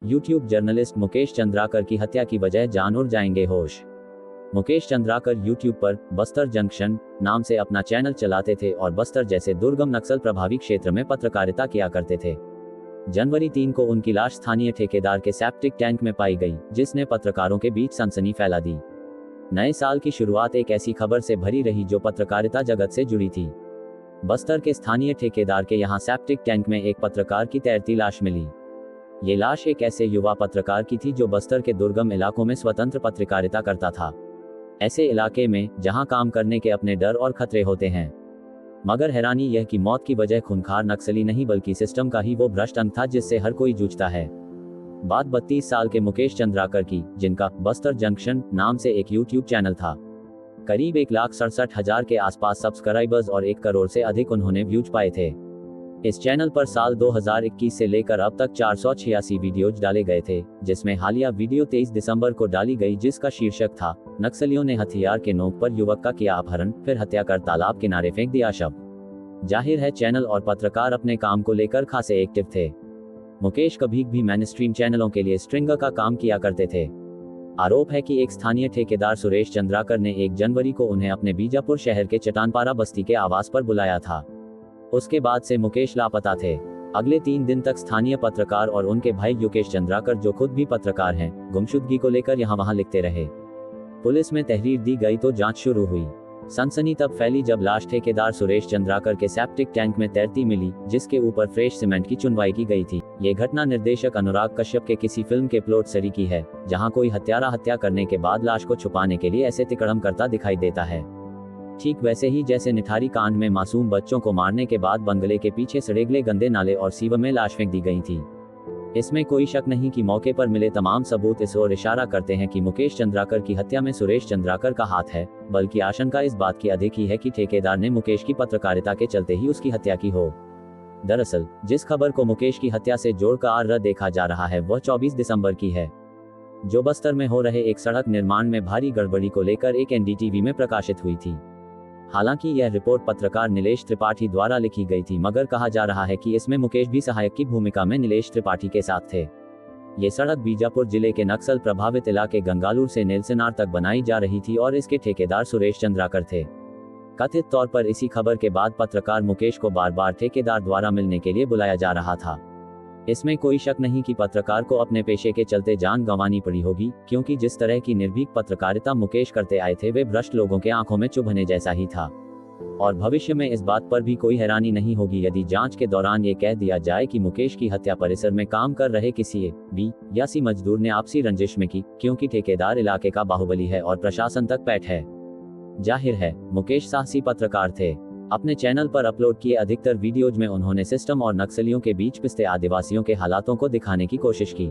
YouTube journalist Mukesh Chandrakar की हत्या की वजह जान उड़ जाएंगे होश। मुकेश चंद्राकर यूट्यूब पर बस्तर जंक्शन नाम से अपना चैनल चलाते थे और बस्तर जैसे दुर्गम नक्सल प्रभावित क्षेत्र में पत्रकारिता किया करते थे। जनवरी 3 को उनकी लाश स्थानीय ठेकेदार के सेप्टिक टैंक में पाई गई, जिसने पत्रकारों के बीच सनसनी फैला दी। नए साल की शुरुआत एक ऐसी खबर से भरी रही जो पत्रकारिता जगत से जुड़ी थी। बस्तर के स्थानीय ठेकेदार के यहां सेप्टिक टैंक में एक पत्रकार की तैरती लाश मिली। ये लाश एक ऐसे युवा पत्रकार की थी जो बस्तर के दुर्गम इलाकों में स्वतंत्र पत्रकारिता करता था, ऐसे इलाके में जहां काम करने के अपने डर और खतरे होते हैं। मगर हैरानी यह कि मौत की वजह खूंखार नक्सली नहीं बल्कि सिस्टम का ही वो भ्रष्ट अंग था जिससे हर कोई जूझता है। बात 32 साल के मुकेश चंद्राकर की, जिनका बस्तर जंक्शन नाम से एक यूट्यूब चैनल था। करीब 1,67,000 के आसपास सब्सक्राइबर्स और 1 करोड़ से अधिक उन्होंने व्यूज पाए थे। इस चैनल पर साल 2021 से लेकर अब तक 486 वीडियोज डाले गए थे, जिसमें हालिया वीडियो 23 दिसंबर को डाली गई जिसका शीर्षक था, नक्सलियों ने हथियार के नोक पर युवक का किया अपहरण, फिर हत्या कर तालाब किनारे फेंक दिया शव। जाहिर है चैनल और पत्रकार अपने काम को लेकर खासे एक्टिव थे। मुकेश कभी भी मेनस्ट्रीम चैनलों के लिए स्ट्रिंगर का काम किया करते थे। आरोप है कि एक स्थानीय ठेकेदार सुरेश चंद्राकर ने 1 जनवरी को उन्हें अपने बीजापुर शहर के चटानपारा बस्ती के आवास पर बुलाया था। उसके बाद से मुकेश लापता थे। अगले 3 दिन तक स्थानीय पत्रकार और उनके भाई योगेश चंद्राकर, जो खुद भी पत्रकार हैं, गुमशुदगी को लेकर यहां वहां लिखते रहे। पुलिस में तहरीर दी गई तो जांच शुरू हुई। सनसनी तब फैली जब लाश ठेकेदार सुरेश चंद्राकर के सेप्टिक टैंक में तैरती मिली, जिसके ऊपर फ्रेश सीमेंट की चुनवाई की गई थी। ये घटना निर्देशक अनुराग कश्यप के किसी फिल्म के प्लॉट सरी की है, जहां कोई हत्यारा हत्या करने के बाद लाश को छुपाने के लिए ऐसे तिकड़म करता दिखाई देता है। ठीक वैसे ही जैसे निठारी कांड में मासूम बच्चों को मारने के बाद बंगले के पीछे सड़ेगले गंदे नाले और सीवर में लाश फेंक दी गई थी। इसमें कोई शक नहीं कि मौके पर मिले तमाम सबूत इस ओर इशारा करते हैं कि मुकेश चंद्राकर की हत्या में सुरेश चंद्राकर का हाथ है, बल्कि आशंका इस बात की अधिक ही है कि ठेकेदार ने मुकेश की पत्रकारिता के चलते ही उसकी हत्या की हो। दरअसल जिस खबर को मुकेश की हत्या से जोड़कर देखा जा रहा है वह 24 दिसंबर की है, जो बस्तर में हो रहे एक सड़क निर्माण में भारी गड़बड़ी को लेकर एक एनडीटीवी में प्रकाशित हुई थी। हालांकि यह रिपोर्ट पत्रकार नीलेश त्रिपाठी द्वारा लिखी गई थी, मगर कहा जा रहा है कि इसमें मुकेश भी सहायक की भूमिका में नीलेश त्रिपाठी के साथ थे। ये सड़क बीजापुर जिले के नक्सल प्रभावित इलाके गंगालूर से नेल्सनार तक बनाई जा रही थी और इसके ठेकेदार सुरेश चंद्राकर थे। कथित तौर पर इसी खबर के बाद पत्रकार मुकेश को बार बार ठेकेदार द्वारा मिलने के लिए बुलाया जा रहा था। इसमें कोई शक नहीं कि पत्रकार को अपने पेशे के चलते जान गंवानी पड़ी होगी, क्योंकि जिस तरह की निर्भीक पत्रकारिता मुकेश करते आए थे वे भ्रष्ट लोगों के आंखों में चुभने जैसा ही था। और भविष्य में इस बात पर भी कोई हैरानी नहीं होगी यदि जांच के दौरान ये कह दिया जाए कि मुकेश की हत्या परिसर में काम कर रहे किसी बी या सी मजदूर ने आपसी रंजिश में की, क्योंकि ठेकेदार इलाके का बाहुबली है और प्रशासन तक पैठ है। जाहिर है मुकेश साहसी पत्रकार थे। अपने चैनल पर अपलोड किए अधिकतर वीडियोज में उन्होंने सिस्टम और नक्सलियों के बीच पिसते आदिवासियों के हालातों को दिखाने की कोशिश की।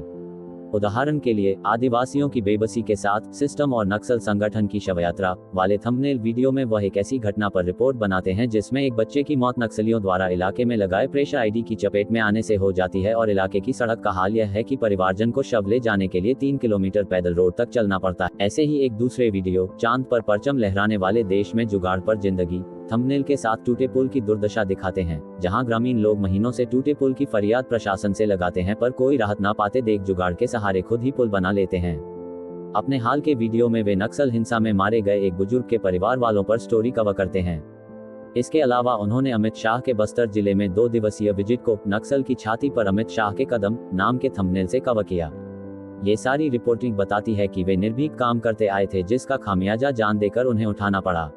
उदाहरण के लिए आदिवासियों की बेबसी के साथ सिस्टम और नक्सल संगठन की शवयात्रा वाले थंबनेल वीडियो में वह एक ऐसी घटना पर रिपोर्ट बनाते हैं जिसमें एक बच्चे की मौत नक्सलियों द्वारा इलाके में लगाए प्रेशर आईडी की चपेट में आने से हो जाती है और इलाके की सड़क का हाल यह है कि परिवारजन को शव ले जाने के लिए 3 किलोमीटर पैदल रोड तक चलना पड़ता है। ऐसे ही एक दूसरे वीडियो चांद पर परचम लहराने वाले देश में जुगाड़ पर जिंदगी थंबनेल के साथ टूटे पुल की दुर्दशा दिखाते हैं, जहां ग्रामीण लोग महीनों से टूटे पुल की फरियाद प्रशासन से लगाते हैं पर कोई राहत ना पाते देख जुगाड़ के सहारे खुद ही पुल बना लेते हैं। अपने हाल के वीडियो में वे नक्सल हिंसा में मारे गए एक बुजुर्ग के परिवार वालों पर स्टोरी कवर करते हैं। इसके अलावा उन्होंने अमित शाह के बस्तर जिले में 2 दिवसीय विजिट को नक्सल की छाती पर अमित शाह के कदम नाम के थंबनेल से कवर किया। ये सारी रिपोर्टिंग बताती है कि वे निर्भीक काम करते आए थे, जिसका खामियाजा जान देकर उन्हें उठाना पड़ा,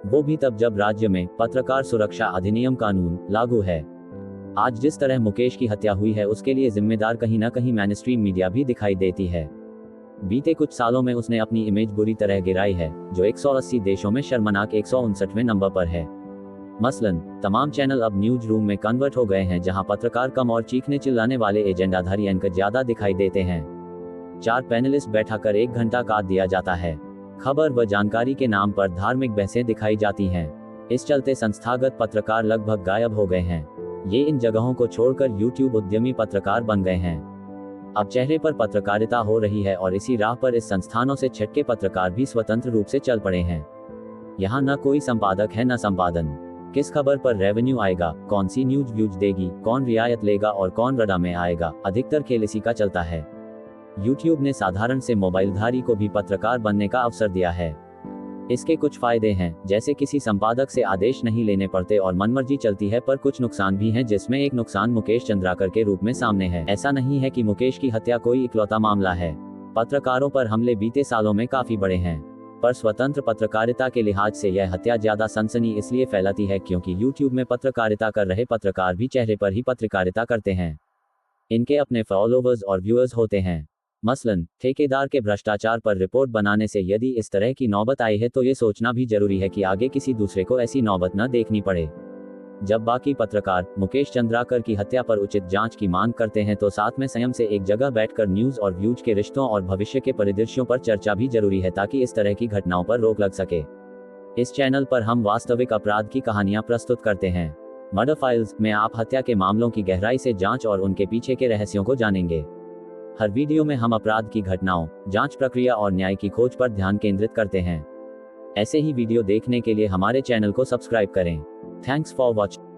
वो भी तब जब राज्य में पत्रकार सुरक्षा अधिनियम कानून लागू है। आज जिस तरह मुकेश की हत्या हुई है उसके लिए जिम्मेदार कहीं न कहीं मेनस्ट्रीम मीडिया भी दिखाई देती है। बीते कुछ सालों में उसने अपनी इमेज बुरी तरह गिराई है, जो 180 देशों में शर्मनाक 159वें नंबर पर है। मसलन तमाम चैनल अब न्यूज रूम में कन्वर्ट हो गए हैं, जहां पत्रकार कम और चीखने चिल्लाने वाले एजेंडाधारी एंकर ज्यादा दिखाई देते हैं। 4 पैनलिस्ट बैठाकर 1 घंटा काट दिया जाता है। खबर व जानकारी के नाम पर धार्मिक बहसें दिखाई जाती हैं। इस चलते संस्थागत पत्रकार लगभग गायब हो गए हैं। ये इन जगहों को छोड़कर यूट्यूब उद्यमी पत्रकार बन गए हैं। अब चेहरे पर पत्रकारिता हो रही है और इसी राह पर इस संस्थानों से छटके पत्रकार भी स्वतंत्र रूप से चल पड़े हैं। यहाँ न कोई संपादक है न संपादन। किस खबर पर रेवेन्यू आएगा, कौन सी न्यूज व्यूज देगी, कौन रियायत लेगा और कौन रडा में आएगा, अधिकतर खेल इसी का चलता है। YouTube ने साधारण से मोबाइलधारी को भी पत्रकार बनने का अवसर दिया है। इसके कुछ फायदे हैं, जैसे किसी संपादक से आदेश नहीं लेने पड़ते और मनमर्जी चलती है, पर कुछ नुकसान भी हैं, जिसमें एक नुकसान मुकेश चंद्राकर के रूप में सामने है। ऐसा नहीं है कि मुकेश की हत्या कोई इकलौता मामला है। पत्रकारों पर हमले बीते सालों में काफी बड़े हैं, पर स्वतंत्र पत्रकारिता के लिहाज से यह हत्या ज्यादा सनसनी इसलिए फैलाती है क्योंकि YouTube में पत्रकारिता कर रहे पत्रकार भी चेहरे पर ही पत्रकारिता करते हैं। इनके अपने फॉलोवर्स और व्यूअर्स होते हैं। मसलन, ठेकेदार के भ्रष्टाचार पर रिपोर्ट बनाने से यदि इस तरह की नौबत आई है तो ये सोचना भी जरूरी है कि आगे किसी दूसरे को ऐसी नौबत न देखनी पड़े। जब बाकी पत्रकार मुकेश चंद्राकर की हत्या पर उचित जांच की मांग करते हैं तो साथ में संयम से एक जगह बैठकर न्यूज और व्यूज के रिश्तों और भविष्य के परिदृश्यों पर चर्चा भी जरूरी है, ताकि इस तरह की घटनाओं पर रोक लग सके। इस चैनल पर हम वास्तविक अपराध की कहानियां प्रस्तुत करते हैं। मर्डर फाइल्स में आप हत्या के मामलों की गहराई से जांच और उनके पीछे के रहस्यों को जानेंगे। हर वीडियो में हम अपराध की घटनाओं, जांच प्रक्रिया और न्याय की खोज पर ध्यान केंद्रित करते हैं। ऐसे ही वीडियो देखने के लिए हमारे चैनल को सब्सक्राइब करें। Thanks for watching.